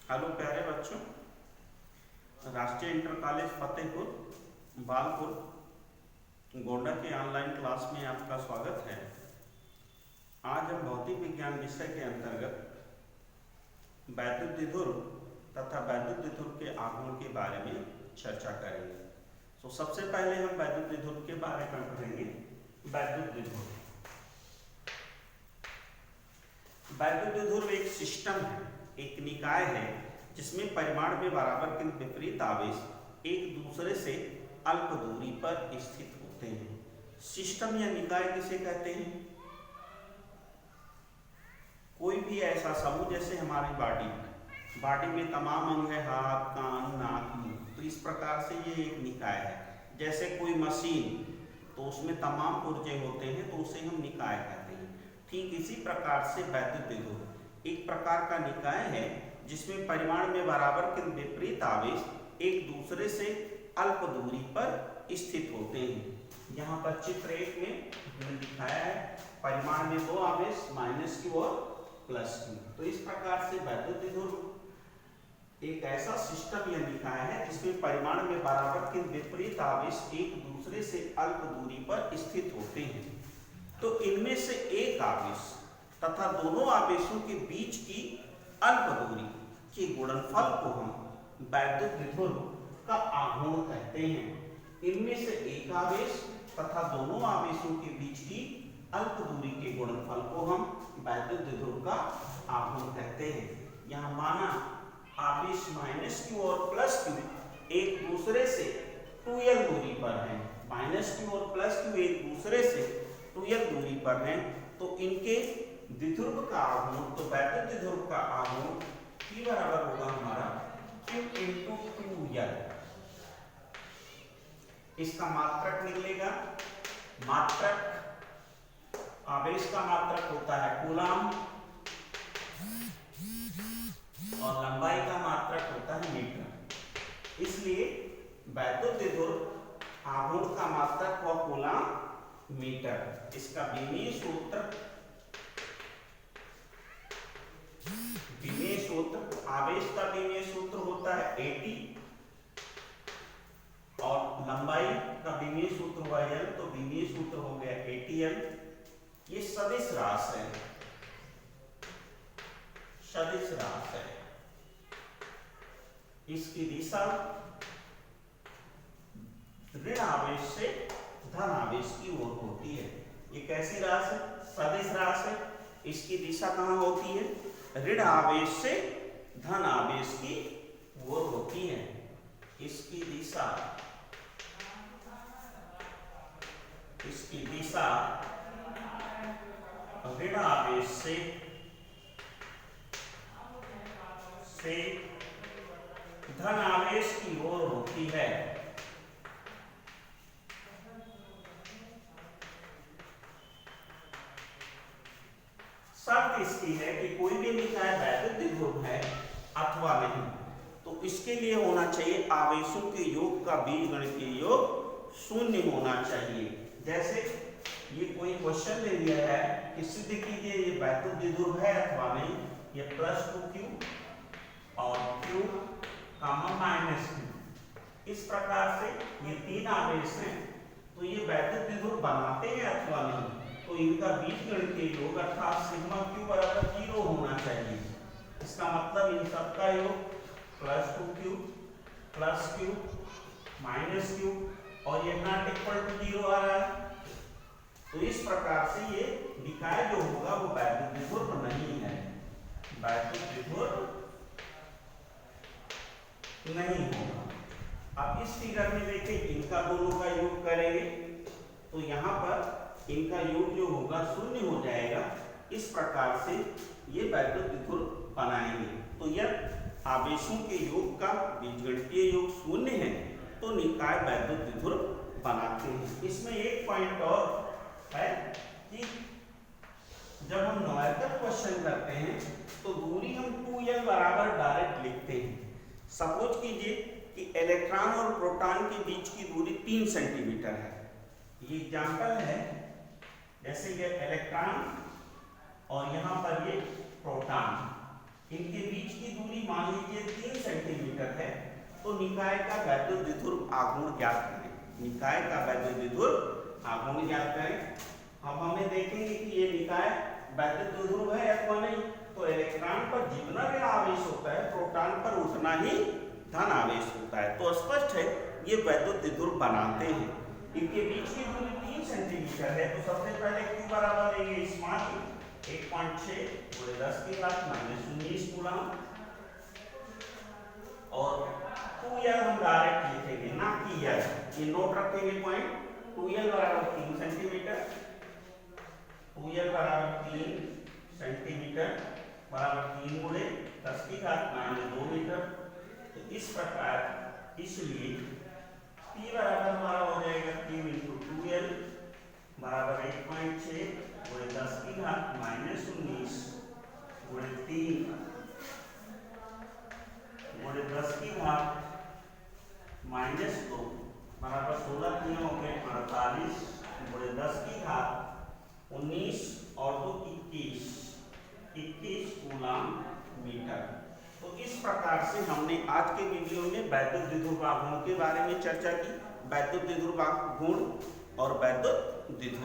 Hello प्यारे बच्चों, राष्ट्रीय इंटर कॉलेज फतेहपुर बालपुर गोंडा के ऑनलाइन क्लास में आपका स्वागत है। आज हम भौतिक विज्ञान विषय के अंतर्गत वैद्युत द्विध्रुव तथा वैद्युत द्विध्रुव के आघूर्ण के बारे में चर्चा करेंगे। तो सबसे पहले हम वैद्युत द्विध्रुव के बारे में पढ़ेंगे। वैद्युत द्विध्रुव एक सिस्टम है, एक निकाय है जिसमें परिमाण में बराबर किंतु विपरीत आवेश एक दूसरे से अल्प दूरी पर स्थित होते हैं। सिस्टम या निकाय किसे कहते हैं? कोई भी ऐसा समूह, जैसे हमारी बॉडी में तमाम अंग है, हाथ, कान, नाक, मुंह, तो इस प्रकार से ये एक निकाय है। जैसे कोई मशीन, तो उसमें तमाम पुर्जे होते हैं, तो उसे हम निकाय कहते हैं। ठीक इसी प्रकार से वैद्युत द्विध्रुव एक प्रकार का निकाय है जिसमें परिमाण में बराबर किंतु विपरीत आवेश एक दूसरे से अल्प दूरी पर स्थित होते हैं। यहाँ पर चित्र 1 में हमने दिखाया है, परिमाण में दो आवेश -q और +q। तो इस प्रकार से वैद्युत द्विध्रुव एक ऐसा सिस्टम या निकाय है जिसमें परिमाण में बराबर किंतु विपरीत आवेश एक दूसरे से अल्प दूरी पर स्थित होते हैं। तो इनमें से एक आवेश तथा दोनों आवेशों के बीच की अल्प दूरी के गुणनफल को हम वैद्युत द्विध्रुव का आघूर्ण कहते हैं। इनमें से एक आवेश तथा दोनों आवेशों के बीच की अल्प दूरी के गुणनफल को हम वैद्युत द्विध्रुव का आघूर्ण कहते हैं। यहाँ माना आवेश -q और +q एक दूसरे से 2l दूरी पर हैं, -q और +q एक दूसरे से 2l दूरी पर हैं, तो इनके द्विध्रुव का आघूर्ण, तो वैद्युत द्विध्रुव का आघूर्ण P बराबर होगा हमारा Q × 2l। इसका मात्रक निकलेगा, मात्रक आवेश का मात्रक होता है कूलम और लंबाई का मात्रक होता है मीटर। इसलिए वैद्युत द्विध्रुव आघूर्ण का मात्रक हुआ कूलम मीटर। इसका विमीय सूत्र आवेश का विमीय सूत्र होता है AT और लंबाई का विमीय सूत्र हुआ L, तो विमीय सूत्र हो गया ATL। ये सदिश राशि है, सदिश राशि है। इसकी दिशा ऋण आवेश से धन आवेश की ओर होती है। ये कैसी राशि है? सदिश राशि है। इसकी दिशा कहाँ होती है? ऋण आवेश से धन आवेश की ओर होती है। इसकी दिशा ऋण आवेश से धन आवेश की ओर होती है। शर्त इसकी है कि कोई भी निकाय वैद्युत द्विध्रुव है अथवा नहीं, तो इसके लिए होना चाहिए आवेशों के योग का बीजगणितीय योग 0 होना चाहिए। जैसे ये कोई क्वेश्चन ले लिया है कि सिद्ध कीजिए ये वैद्युत द्विध्रुव है अथवा नहीं। ये +2q और q, -q, इस प्रकार से ये 3 आवेश हैं, तो ये वैद्युत द्विध्रुव बनाते हैं अथवा नहीं, तो इनका बीजगणितीय योग अर्थात σq बराबर 0 होना चाहिए। इसका मतलब इन सबका योग +2q +q -q और ये नॉट इक्वल टू 0 आ रहा है। तो इस प्रकार से ये निकाय जो होगा वो वैद्युत द्विध्रुव नहीं है, वैद्युत द्विध्रुव नहीं होगा। अब इस फिगर में देखिए, इनका दोनों का योग करेंगे तो यहाँ पर इनका योग जो होगा 0 हो जाएगा। इस प्रकार से ये वैद्युत द्विध्रुव बनाएंगे। तो यह आवेशों के योग का बीजगणितीय योग 0 है, तो निकाय वैद्युत द्विध्रुव बनाते हैं। इसमें एक पॉइंट और है कि जब हम न्यूमेरिकल क्वेश्चन करते हैं तो दूरी हम 2l बराबर डायरेक्ट लिखते हैं। सपोज कीजिए कि इलेक्ट्रॉन और प्रोटॉन के बीच की दूरी 3 सेंटीमीटर है। ये एग्जांपल है, जैसे ये इलेक्ट्रॉन और यहाँ पर ये प्रोटॉन, इनके बीच की दूरी मान लीजिए तो निकाय का वैद्युत द्विध्रुव आघूर्ण ज्ञात करें। निकाय का वैद्युत द्विध्रुव आघूर्ण ज्ञात करें। अब हमें देखेंगे कि ये निकाय वैद्युत द्विध्रुव है अथवा नहीं। तो इलेक्ट्रॉन पर जितना भी आवेश होता है प्रोटॉन पर उतना ही धन आवेश होता है। तो स्पष्ट है ये वैद्युत द्विध्रुव बनाते हैं। इनके बीच की दूरी 3 सेंटीमीटर है। तो सबसे पहले Q बराबर लेंगे स्मॉल 1.6 × 10⁻⁻19 कूलम और 2L हम डायरेक्ट लिखेंगे ना कि L, ये नोट रखेंगे पॉइंट। 2L बराबर 3 सेंटीमीटर, 2L बराबर 3 सेंटीमीटर बराबर 3 × 10⁻⁻2 मीटर। तो इस प्रकार इसलिए P बराबर हमारा हो जाएगा Q × 2L बराबर 1.6 × 10⁻⁻19 × 3 × 10⁻⁻2 बराबर 16 3 हो गए 48 × 10⁻19 और 2 21 कूलम मीटर। तो इस प्रकार से हमने आज के वीडियो में वैद्युत द्विध्रुव आघूर्ण के बारे में चर्चा की। वैद्युत द्विध्रुव आघूर्ण और वैद्युत द्विध्रुव